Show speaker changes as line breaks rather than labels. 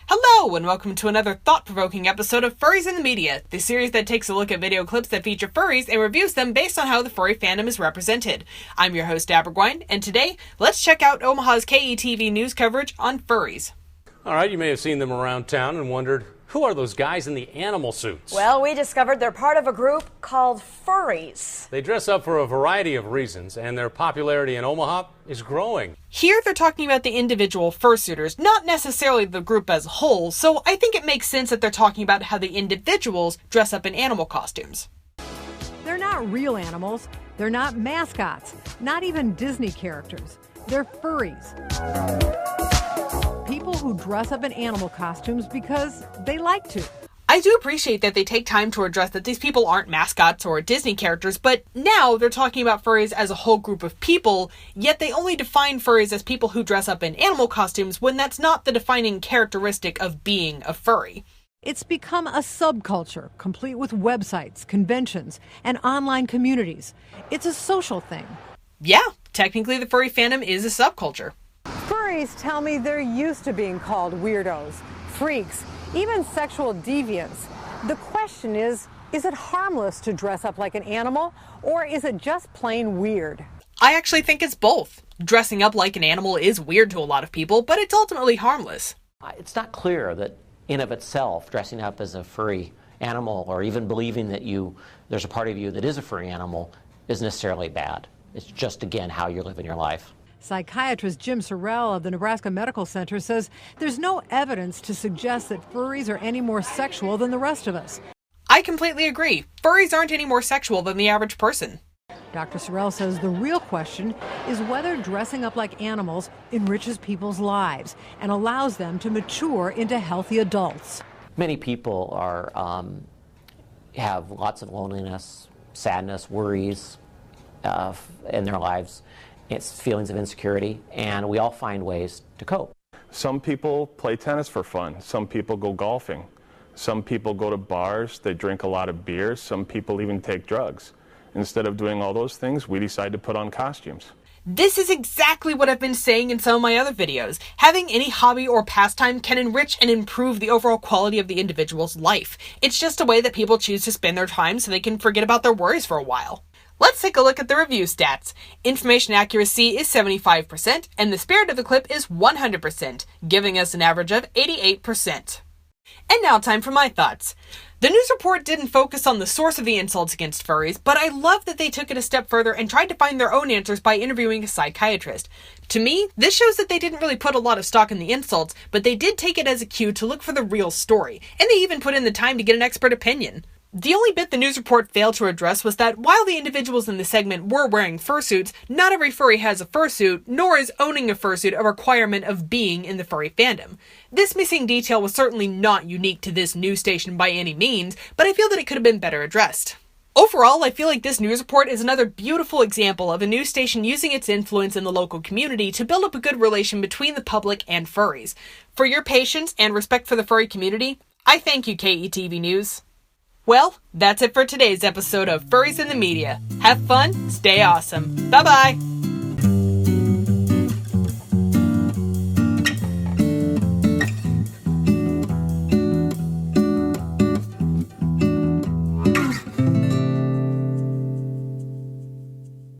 Hello, and welcome to another thought-provoking episode of Furries in the Media, the series that takes a look at video clips that feature furries and reviews them based on how the furry fandom is represented. I'm your host, Abergwine, and today, let's check out Omaha's KETV News coverage on furries.
All right, you may have seen them around town and wondered, who are those guys in the animal suits?
Well, we discovered they're part of a group called Furries.
They dress up for a variety of reasons, and their popularity in Omaha is growing.
Here they're talking about the individual fursuiters, not necessarily the group as a whole, so I think it makes sense that they're talking about how the individuals dress up in animal costumes.
They're not real animals. They're not mascots. Not even Disney characters. They're furries. People who dress up in animal costumes because they like to.
I do appreciate that they take time to address that these people aren't mascots or Disney characters, but now they're talking about furries as a whole group of people, yet they only define furries as people who dress up in animal costumes when that's not the defining characteristic of being a furry.
It's become a subculture, complete with websites, conventions, and online communities. It's a social thing.
Yeah, technically the furry fandom is a subculture.
Furries tell me they're used to being called weirdos, freaks, even sexual deviants. The question is it harmless to dress up like an animal, or is it just plain weird?
I actually think it's both. Dressing up like an animal is weird to a lot of people, but it's ultimately harmless.
It's not clear that in of itself, dressing up as a furry animal or even believing that there's a part of you that is a furry animal is necessarily bad. It's just, again, how you're living your life.
Psychiatrist Jim Sorrell of the Nebraska Medical Center says there's no evidence to suggest that furries are any more sexual than the rest of us.
I completely agree. Furries aren't any more sexual than the average person.
Dr. Sorrell says the real question is whether dressing up like animals enriches people's lives and allows them to mature into healthy adults.
Many people have lots of loneliness, sadness, worries in their lives. It's feelings of insecurity, and we all find ways to cope.
Some people play tennis for fun. Some people go golfing. Some people go to bars. They drink a lot of beer. Some people even take drugs. Instead of doing all those things, we decide to put on costumes.
This is exactly what I've been saying in some of my other videos. Having any hobby or pastime can enrich and improve the overall quality of the individual's life. It's just a way that people choose to spend their time so they can forget about their worries for a while. Let's take a look at the review stats. Information accuracy is 75%, and the spirit of the clip is 100%, giving us an average of 88%. And now time for my thoughts. The news report didn't focus on the source of the insults against furries, but I love that they took it a step further and tried to find their own answers by interviewing a psychiatrist. To me, this shows that they didn't really put a lot of stock in the insults, but they did take it as a cue to look for the real story, and they even put in the time to get an expert opinion. The only bit the news report failed to address was that while the individuals in the segment were wearing fursuits, not every furry has a fursuit, nor is owning a fursuit a requirement of being in the furry fandom. This missing detail was certainly not unique to this news station by any means, but I feel that it could have been better addressed. Overall, I feel like this news report is another beautiful example of a news station using its influence in the local community to build up a good relation between the public and furries. For your patience and respect for the furry community, I thank you, KETV News. Well, that's it for today's episode of Furries in the Media. Have fun, stay awesome. Bye-bye!